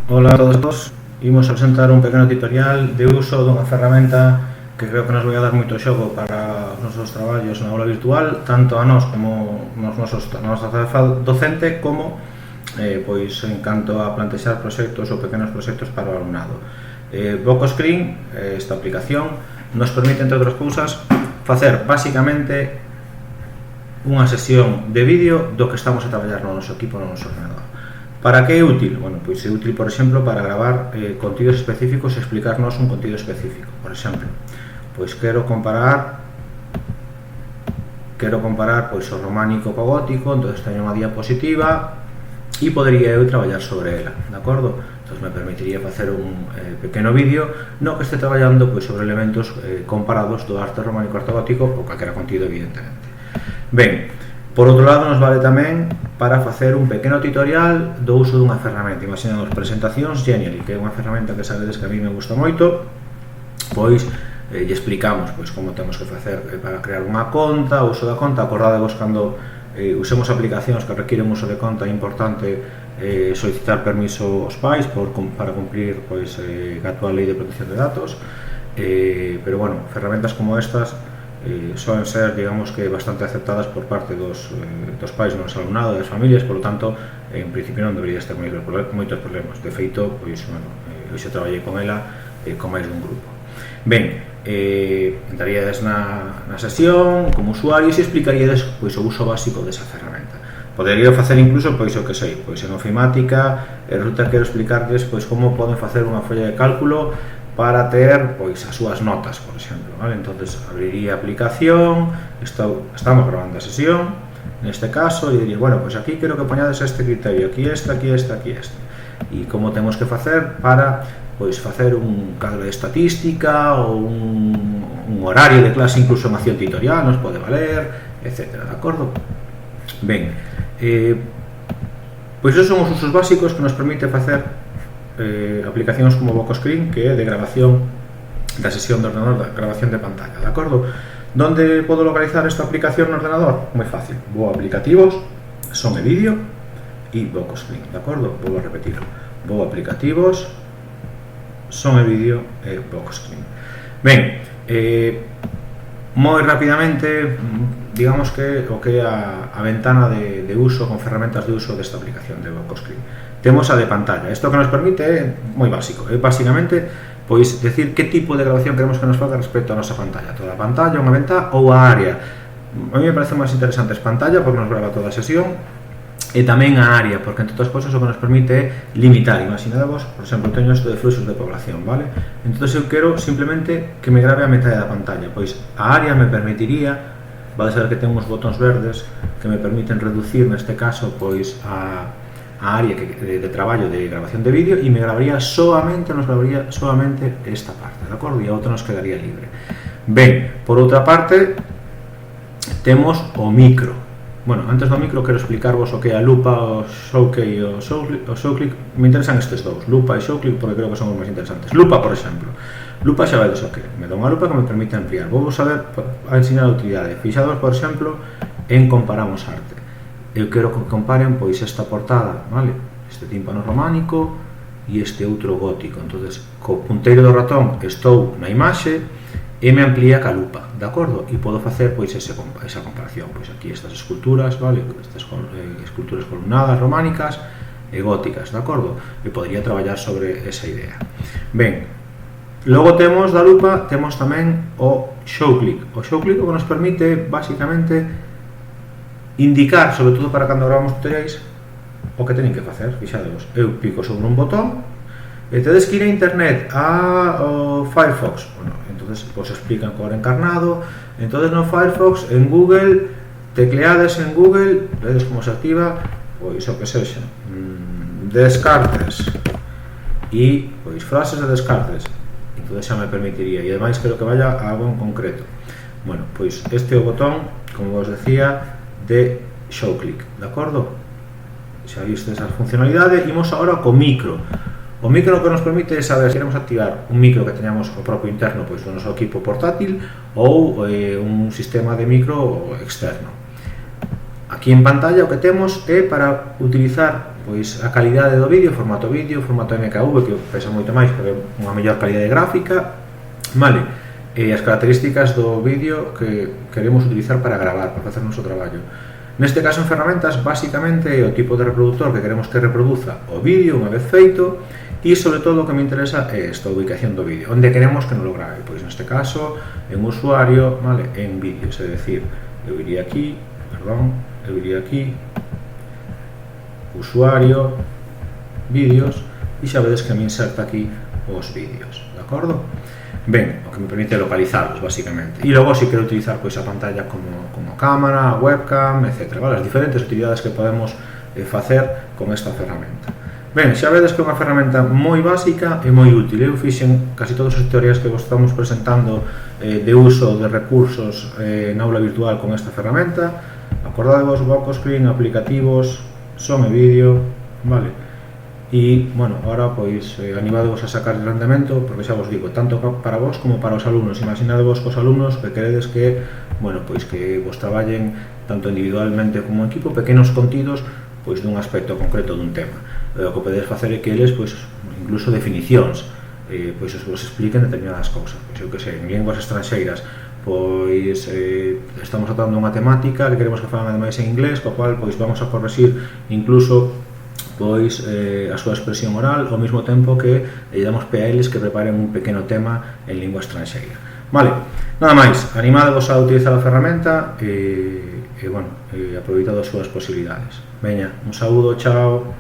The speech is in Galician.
Hola a todos, imos a presentar un pequeno tutorial de uso dunha ferramenta que creo que nos vai a dar moito xogo para os nosos traballos na aula virtual, tanto a nós como a nosa tarefa docente, como pois en canto a plantexar proxectos ou pequenos proxectos para o alumnado. VocoScreen, esta aplicación, nos permite, entre outras cousas, facer basicamente unha sesión de vídeo do que estamos a traballar no noso equipo, no noso ordenador. Para que é útil? Bueno, pois é útil, por exemplo, para gravar contidos específicos e explicarnos un contido específico. Por exemplo, pois quero comparar pois o románico co gótico, entonces teño unha diapositiva e podería eu traballar sobre ela, de acordo? Entón me permitiría facer un pequeno vídeo no que este traballando pois sobre elementos comparados do arte románico arte gótico ou calquera contido, evidentemente. Ben, por outro lado, nos vale tamén para facer un pequeno tutorial do uso dunha ferramenta. Imaginamos presentacións Genially, que é unha ferramenta que sabedes que a mí me gusta moito, pois lle explicamos pois como temos que facer para crear unha conta, o uso da conta. Acordadevos cando usemos aplicacións que requiren uso de conta, é importante solicitar permiso aos pais para cumplir pois a actual lei de protección de datos, pero bueno, ferramentas como estas solen ser, digamos que, bastante aceptadas por parte dos pais, do alumnado, das familias, por lo tanto, en principio non debería ter moitos problemas. De feito, pois, bueno, eu xa traballei con ela con máis dun grupo. Ben, entraríades na sesión como usuarios e explicaríades pois o uso básico desa ferramenta. Podería facer incluso, pois, o que sei, pois en ofimática, resulta que quero explicarles pois como poden facer unha folla de cálculo para ter pois as súas notas, por exemplo, vale? Entonces abriría a aplicación, estamos grabando a sesión, neste caso, e diría, bueno, pois aquí quero que poñades este criterio, aquí este, e como temos que facer para pois facer un cadro de estadística ou un horario de clase, incluso en acción tutorial, nos pode valer, etc. De acordo? Ben, pois esos son os usos básicos que nos permite facer aplicacións como VocoScreen, que é de grabación da sesión de ordenador, da grabación de pantalla, de acordo? Donde podo localizar esta aplicación no ordenador? Moi fácil, vou a aplicativos, son e vídeo e VocoScreen, de acordo? Vou a repetirlo, vou a aplicativos, son e vídeo e VocoScreen. Ben, moi rapidamente, digamos que o que é a ventana de uso con ferramentas de uso desta aplicación de VocoScreen. Temos a de pantalla. Isto que nos permite é moi básico, é basicamente pois decir que tipo de grabación queremos que nos faga respecto a nosa pantalla, toda a pantalla, unha ventá ou a área. A mí me parece máis interesante a pantalla porque nos grava toda a sesión, e tamén a área, porque entre outras cousas o que nos permite é limitar. Imaginadevos, por exemplo, teño isto de fluxos de población, vale? Entón eu quero simplemente que me grave a metade da pantalla, pois a área me permitiría, vai ser que ten uns botóns verdes que me permiten reducir, neste caso, pois a área de traballo de grabación de vídeo, e me grabaría solamente esta parte, de acordo? E a outra nos quedaría libre. Ben, por outra parte, temos o micro. Bueno, antes do micro quero explicarvos o que é a lupa, o showkey e o showclick. Me interesan estes dous, lupa e showclick, porque creo que son os máis interesantes. Lupa, por exemplo. Lupa xa vedes o que me dá unha lupa que me permite ampliar. Vou saber a ensinar a utilidade. Fixados, por exemplo, en comparamos arte. Eu quero que comparen pois esta portada, vale? Este tímpano románico e este outro gótico. Entonces, co punteiro do ratón estou na imaxe e me amplía ca lupa, de acordo? E podo facer pois esa comparación. Pois aquí estas esculturas, vale? Estas esculturas columnadas románicas e góticas, de acordo? E podría traballar sobre esa idea. Ben, logo temos da lupa, temos tamén o showclick. O showclick o que nos permite, basicamente, indicar, sobre todo para cando gravamos tutoriais, o que teñen que facer. Fixadevos, eu pico sobre un botón e tedes que ir a internet, ao Firefox. Bueno, entonces vos explican co encarnado. Entonces no Firefox, en Google, tecleades en Google, vedes como se activa, pois o que sexa, Descartes e pois frases de Descartes. Entonces xa me permitiría, e ademais quero que vaya a algo en concreto. Bueno, pois este é o botón, como vos decía, de showclick, de acordo? Xa viste esa funcionalidade. Imos agora co micro. O micro que nos permite é saber se queremos activar un micro que teñamos o propio interno pois do noso equipo portátil ou un sistema de micro externo. Aquí en pantalla o que temos é para utilizar pois a calidade do vídeo, formato MKV, que pesa moito máis porque é unha mellor calidade gráfica, vale, e as características do vídeo que queremos utilizar para gravar, para facer o noso traballo. Neste caso, en ferramentas, basicamente é o tipo de reproductor que queremos que reproduza o vídeo unha vez feito, e sobre todo o que me interesa é esta ubicación do vídeo, onde queremos que nos lo grabe. Pois neste caso, en usuario, vale, en vídeos, é dicir, eu iría aquí, usuario, vídeos, e xa vedes que me inserta aquí os vídeos, de acordo? Ben, o que me permite localizarlos, basicamente. E logo, se quero utilizar pois a pantalla como cámara, webcam, etc. Vale? As diferentes utilidades que podemos facer con esta ferramenta. Ben, xa vedes que é unha ferramenta moi básica e moi útil. Eu fixen casi todas as teorías que vos estamos presentando de uso de recursos na aula virtual con esta ferramenta. Acordadevos, Vocoscreen, aplicativos, son e vídeo, vale? E, bueno, agora, pois, animadevos a sacar el rendemento, porque xa vos digo, tanto para vos como para os alumnos. Imaginadevos cos alumnos que queredes que, bueno, pois que vos traballen tanto individualmente como en equipo pequenos contidos, pois dun aspecto concreto dun tema. O que podedes facer é que eles, pois, incluso definicións, pois vos expliquen determinadas cousas. Pois, eu que sei, en linguas estranxeiras, pois estamos tratando unha temática que queremos que falan ademais en inglés, co cual, pois, vamos a corregir incluso pois a súa expresión oral ao mesmo tempo que lle damos pé a eles que preparen un pequeno tema en lingua estranxeira. Vale, nada máis, animadevos a utilizar a ferramenta e bueno, aproveitado as súas posibilidades. Veña, un saúdo, chao.